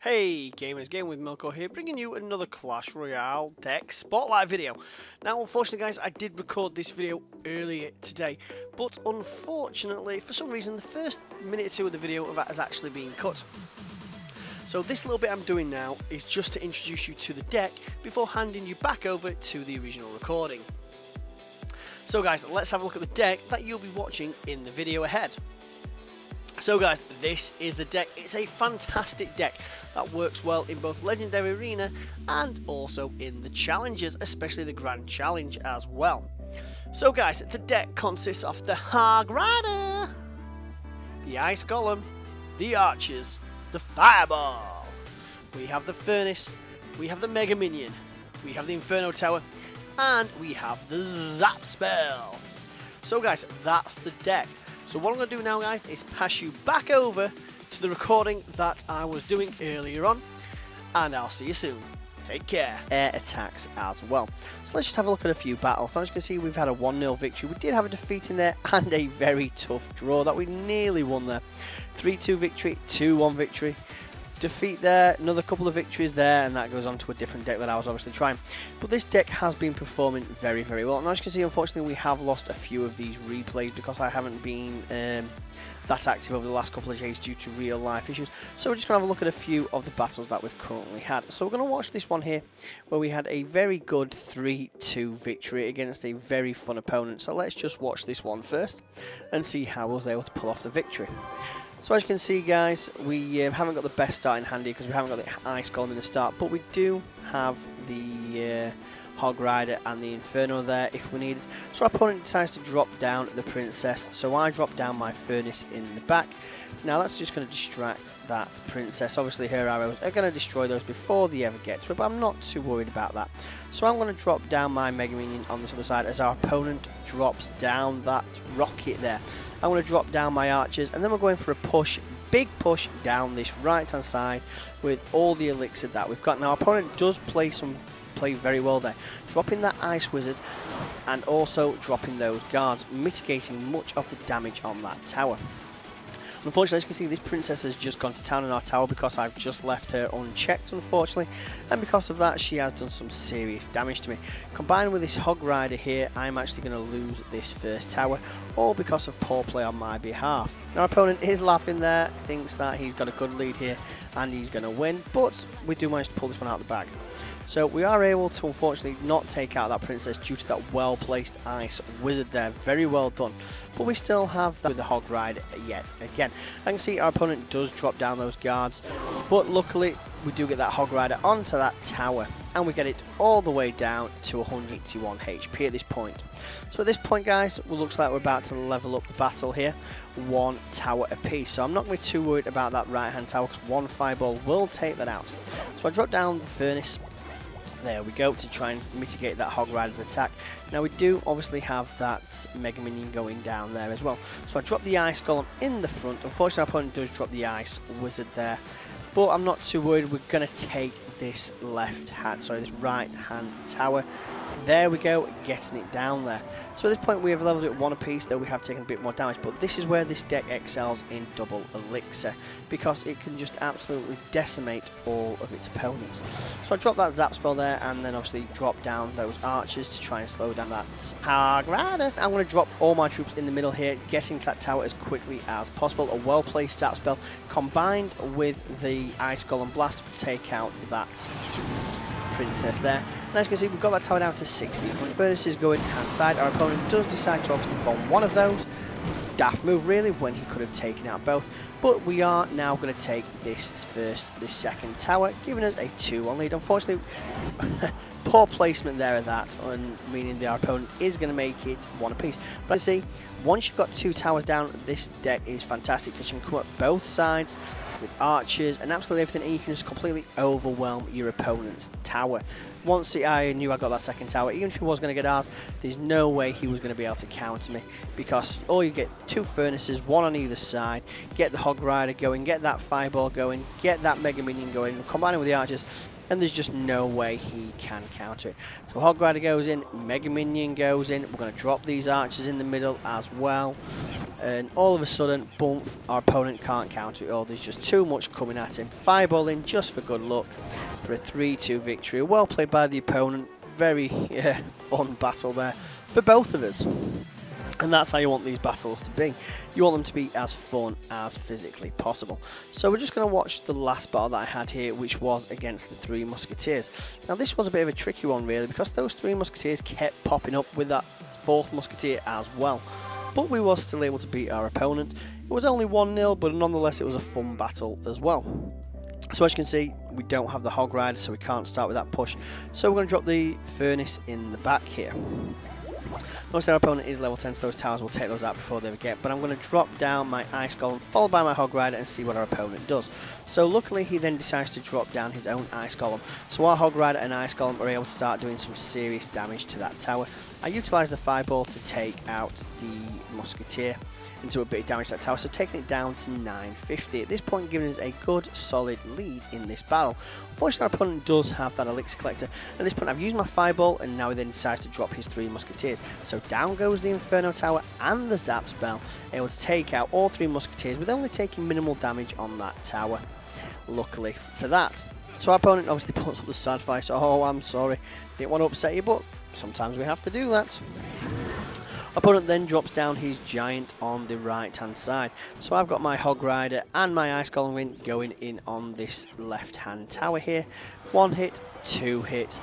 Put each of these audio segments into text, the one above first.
Hey gamers, Game with Milko here, bringing you another Clash Royale deck spotlight video. Now unfortunately guys, I did record this video earlier today, but unfortunately for some reason the first minute or two of the video has actually been cut. So this little bit I'm doing now is just to introduce you to the deck before handing you back over to the original recording. So guys, let's have a look at the deck that you'll be watching in the video ahead. So guys, this is the deck. It's a fantastic deck that works well in both Legendary Arena and also in the challenges, especially the Grand Challenge as well. So guys, the deck consists of the Hog Rider, the Ice Golem, the Archers, the Fireball. We have the Furnace, we have the Mega Minion, we have the Inferno Tower, and we have the Zap Spell. So guys, that's the deck. So what I'm going to do now guys is pass you back over to the recording that I was doing earlier on, and I'll see you soon. Take care. Air attacks as well. So let's just have a look at a few battles. Now as you can see, we've had a 1-0 victory. We did have a defeat in there and a very tough draw that we nearly won there. 3-2 victory, 2-1 victory. Defeat there, another couple of victories there, and that goes on to a different deck that I was obviously trying. But this deck has been performing very, very well. Now as you can see, unfortunately we have lost a few of these replays because I haven't been that active over the last couple of days due to real life issues. So we're just going to have a look at a few of the battles that we've currently had. So we're going to watch this one here where we had a very good 3-2 victory against a very fun opponent. So let's just watch this one first and see how I was able to pull off the victory. So as you can see guys, we haven't got the best start in hand here because we haven't got the Ice Golem in the start, but we do have the Hog Rider and the Inferno there if we need it. So our opponent decides to drop down the Princess, so I drop down my Furnace in the back. Now that's just going to distract that Princess. Obviously her arrows are going to destroy those before they ever get to it, but I'm not too worried about that. So I'm going to drop down my Mega Minion on this other side as our opponent drops down that rocket there. I'm going to drop down my Archers, and then we're going for a push, big push down this right hand side with all the elixir that we've got. Now our opponent does play very well there, dropping that Ice Wizard and also dropping those guards, mitigating much of the damage on that tower. Unfortunately, as you can see, this Princess has just gone to town in our tower because I've just left her unchecked, unfortunately, and because of that she has done some serious damage to me. Combined with this Hog Rider here, I'm actually going to lose this first tower, all because of poor play on my behalf. Now our opponent is laughing there, thinks that he's got a good lead here and he's going to win, but we do manage to pull this one out of the bag. So we are able to unfortunately not take out that Princess due to that well placed Ice Wizard there, very well done. But we still have that with the Hog Rider yet again. I can see our opponent does drop down those guards, but luckily we do get that Hog Rider onto that tower and we get it all the way down to 181 HP at this point. So at this point guys, it looks like we're about to level up the battle here, 1 tower apiece. So I'm not going to be too worried about that right hand tower because 1 fireball will take that out. So I drop down the Furnace. There we go, to try and mitigate that Hog Rider's attack. Now we do obviously have that Mega Minion going down there as well. So I drop the Ice Golem in the front. Unfortunately our opponent does drop the Ice Wizard there, but I'm not too worried. We're going to take this this right hand tower. There we go, getting it down there. So at this point we have leveled it 1 apiece, though we have taken a bit more damage, but this is where this deck excels in double elixir, because it can just absolutely decimate all of its opponents. So I drop that Zap Spell there, and then obviously drop down those Archers to try and slow down that Hog Rider. I'm going to drop all my troops in the middle here, getting to that tower as quickly as possible. A well placed Zap Spell combined with the Ice Golem Blast to take out that Princess there. And as you can see, we've got that tower down to 60. When Furnace is going hand side, our opponent does decide to obviously bomb one of those. Daft move really, when he could have taken out both. But we are now going to take this second tower, giving us a 2-1 lead. Unfortunately, poor placement there of that, meaning that our opponent is going to make it 1 apiece. But I see, once you've got 2 towers down, this deck is fantastic because you can come up both sides with Archers and absolutely everything, and you can just completely overwhelm your opponent's tower. Once I knew I got that second tower, even if he was going to get ours, there's no way he was going to be able to counter me, because all you get 2 Furnaces, 1 on either side, get the Hog Rider going, get that Fireball going, get that Mega Minion going, combining with the Archers, and there's just no way he can counter it. So Hog Rider goes in, Mega Minion goes in, we're going to drop these archers in the middle as well, and all of a sudden, boom, our opponent can't counter it all. There's just too much coming at him. Fireball in just for good luck for a 3-2 victory. Well played by the opponent. Very fun battle there for both of us. And that's how you want these battles to be. You want them to be as fun as physically possible. So we're just going to watch the last battle that I had here, which was against the 3 Musketeers. Now this was a bit of a tricky one really, because those 3 Musketeers kept popping up with that 4th Musketeer as well. But we were still able to beat our opponent. It was only 1-0, but nonetheless it was a fun battle as well. So as you can see, we don't have the Hog Rider, so we can't start with that push. So we're going to drop the Furnace in the back here. Most of our opponent is level 10, so those towers will take those out before they get. But I'm going to drop down my Ice Golem, followed by my Hog Rider, and see what our opponent does. So luckily, he then decides to drop down his own Ice Golem. So our Hog Rider and Ice Golem are able to start doing some serious damage to that tower. I utilise the Fireball to take out the Musketeer into a bit of damage to that tower, so taking it down to 950. At this point, giving us a good, solid lead in this battle. Unfortunately, our opponent does have that elixir collector. At this point, I've used my Fireball, and now he then decides to drop his 3 Musketeers. So down goes the Inferno Tower and the Zap spell, able to take out all 3 Musketeers with only taking minimal damage on that tower. Luckily for that. So our opponent obviously puts up the sad face. Oh, I'm sorry, didn't want to upset you, but sometimes we have to do that. Opponent then drops down his giant on the right hand side. So I've got my Hog Rider and my Ice Golem going in on this left hand tower here. 1 hit, 2 hit,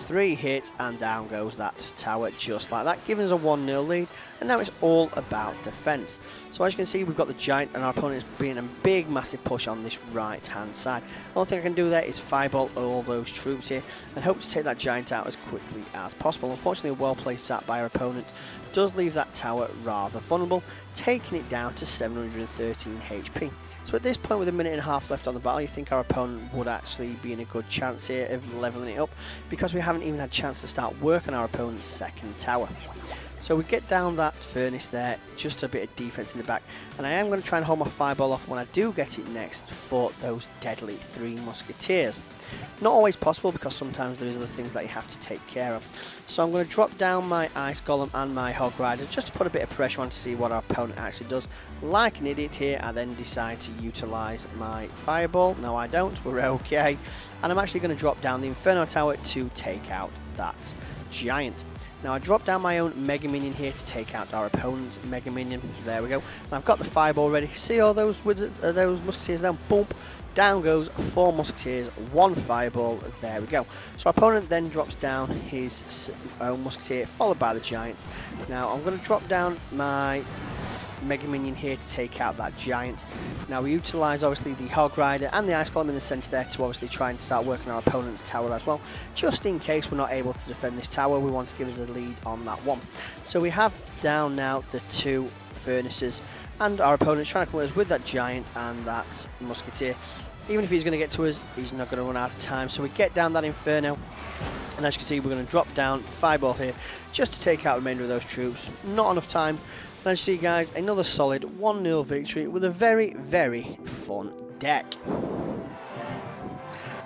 3 hits, and down goes that tower just like that, giving us a 1-0 lead. And now it's all about defense. So as you can see, we've got the giant and our opponent is being a big massive push on this right hand side. The only thing I can do there is Fireball all those troops here and hope to take that giant out as quickly as possible. Unfortunately, a well placed zap by our opponent does leave that tower rather vulnerable, taking it down to 713 HP. So at this point, with a minute and a half left on the battle, you think our opponent would actually be in a good chance here of levelling it up, because we haven't even had a chance to start working our opponent's second tower. So we get down that Furnace there, just a bit of defense in the back, and I am going to try and hold my Fireball off when I do get it next for those deadly 3 Musketeers. Not always possible, because sometimes there is other things that you have to take care of. So I'm going to drop down my Ice Golem and my Hog Rider just to put a bit of pressure on to see what our opponent actually does. Like an idiot here, I then decide to utilise my Fireball. No, I don't, we're okay. And I'm actually going to drop down the Inferno Tower to take out that giant. Now I drop down my own Mega Minion here to take out our opponent's Mega Minion. There we go. And I've got the Fireball ready. See all those wizards, those Musketeers down? Boom. Down goes 4 Musketeers, 1 Fireball. There we go. So our opponent then drops down his own Musketeer, followed by the giant. Now I'm going to drop down my Mega Minion here to take out that giant. Now we utilise obviously the Hog Rider and the Ice Golem in the centre there to obviously try and start working our opponent's tower as well. Just in case we're not able to defend this tower, we want to give us a lead on that one. So we have down now the 2 Furnaces, and our opponent's trying to come at us with that giant and that Musketeer. Even if he's going to get to us, he's not going to run out of time. So we get down that Inferno, and as you can see, we're going to drop down Fireball here just to take out the remainder of those troops. Not enough time. And as you see, guys, another solid 1-0 victory with a very, very fun deck.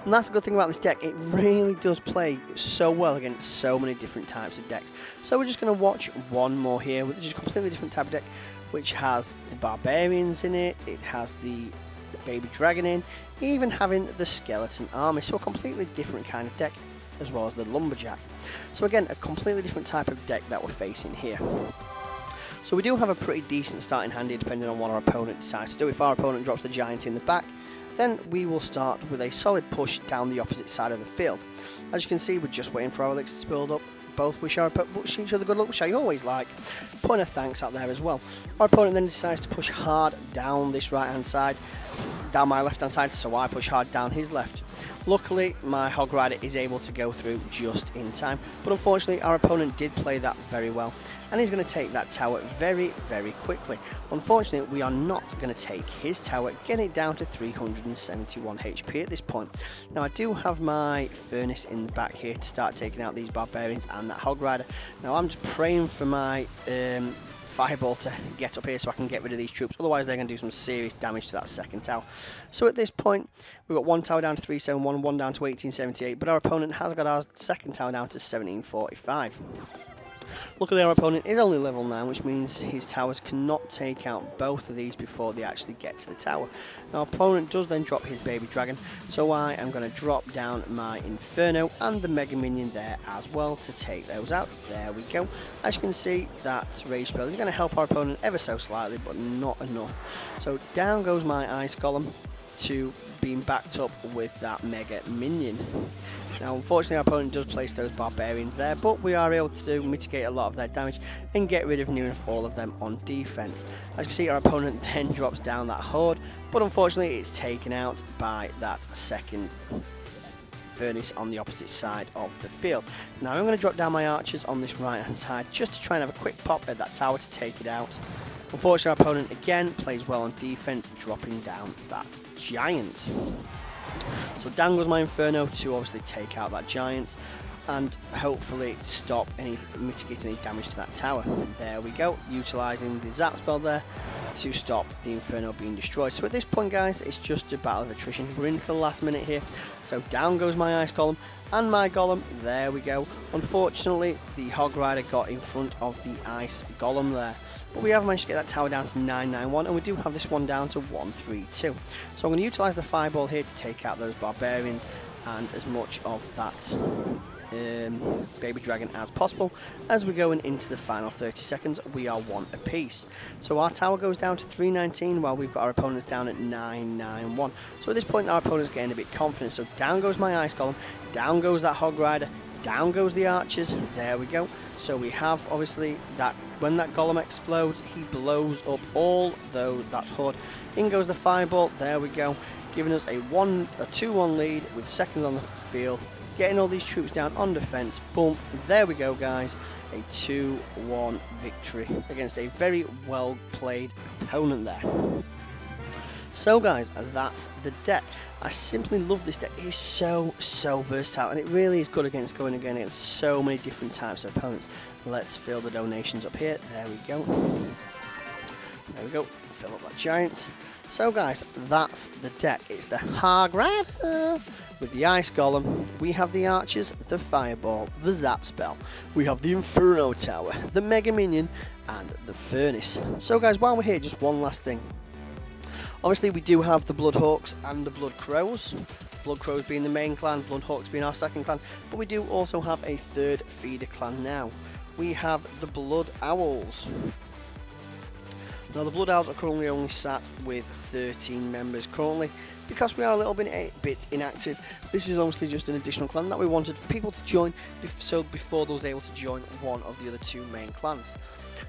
And that's the good thing about this deck, it really does play so well against so many different types of decks. So we're just going to watch one more here, which is a completely different type of deck, which has the Barbarians in it, it has the Baby Dragon in, even having the Skeleton Army. So a completely different kind of deck, as well as the Lumberjack. So again, a completely different type of deck that we're facing here. So we do have a pretty decent starting hand here, depending on what our opponent decides to do. If our opponent drops the giant in the back, then we will start with a solid push down the opposite side of the field. As you can see, we're just waiting for our elixirs to build up. Both wish each other good luck, which I always like. Putting a thanks out there as well. Our opponent then decides to push hard down this right hand side, down my left hand side, so I push hard down his left. Luckily, my Hog Rider is able to go through just in time, but unfortunately our opponent did play that very well, and he's going to take that tower very, very quickly. Unfortunately, we are not going to take his tower, getting it down to 371 HP at this point. Now, I do have my Furnace in the back here to start taking out these Barbarians and that Hog Rider. Now, I'm just praying for my fireball to get up here so I can get rid of these troops. Otherwise, they're going to do some serious damage to that second tower. So at this point, we've got one tower down to 371, one down to 1878, but our opponent has got our second tower down to 1745. Luckily our opponent is only level 9, which means his towers cannot take out both of these before they actually get to the tower. Now our opponent does then drop his baby dragon, so I am going to drop down my Inferno and the Mega Minion there as well to take those out. There we go. As you can see, that rage spell is going to help our opponent ever so slightly, but not enough. So down goes my Ice Golem to being backed up with that Mega Minion. Now unfortunately our opponent does place those barbarians there, but we are able to mitigate a lot of their damage and get rid of near enough all of them on defense. As you can see, our opponent then drops down that horde, but unfortunately it's taken out by that second furnace on the opposite side of the field. Now I'm going to drop down my archers on this right hand side just to try and have a quick pop at that tower to take it out. Unfortunately our opponent again plays well on defense, dropping down that giant. So down goes my Inferno to obviously take out that giant and hopefully stop mitigate any damage to that tower. There we go, utilising the zap spell there to stop the Inferno being destroyed. So at this point guys, it's just a battle of attrition. We're in for the last minute here. So down goes my Ice Golem and my Golem. There we go. Unfortunately the Hog Rider got in front of the Ice Golem there. But we have managed to get that tower down to 991, and we do have this one down to 132. So I'm going to utilise the fireball here to take out those barbarians and as much of that baby dragon as possible. As we're going into the final 30 seconds, we are one apiece. So our tower goes down to 319 while we've got our opponents down at 991. So at this point our opponent's getting a bit confident. So down goes my Ice Golem, down goes that Hog Rider, down goes the archers. There we go. So we have obviously that when that golem explodes, he blows up all that horde. In goes the fireball. There we go, giving us a 2-1 lead with seconds on the field, getting all these troops down on defense. Boom, there we go guys, a 2-1 victory against a very well played opponent there. So guys, that's the deck. I simply love this deck. It is so versatile, and it really is good against going against so many different types of opponents. Let's fill the donations up here. There we go. There we go. Fill up that giant. So guys, that's the deck. It's the Hog Rider with the Ice Golem. We have the archers, the fireball, the zap spell. We have the Inferno Tower, the Mega Minion, and the furnace. So guys, while we're here, just one last thing. Obviously we do have the Bloodhawks and the Blood Crows. Blood Crows being the main clan, Bloodhawks being our second clan, but we do also have a third feeder clan now. We have the Blood Owls. Now the Blood Owls are currently only sat with 13 members currently, because we are a little bit inactive. This is obviously just an additional clan that we wanted for people to join, so before they was able to join one of the other two main clans.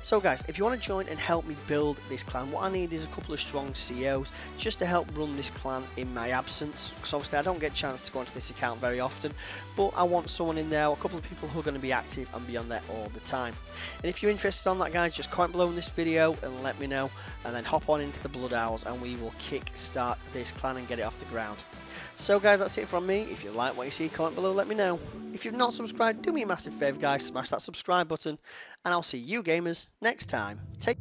So guys, if you want to join and help me build this clan, what I need is a couple of strong CEOs just to help run this clan in my absence, because obviously I don't get a chance to go onto this account very often, but I want someone in there, a couple of people who are going to be active and be on there all the time. And if you're interested on that guys, just comment below in this video and let me know, and then hop on into the Blood Owls and we will kick start this clan and get it off the ground. So guys, that's it from me. If you like what you see, comment below, let me know. If you've not subscribed, do me a massive favour guys, smash that subscribe button, and I'll see you gamers next time. Take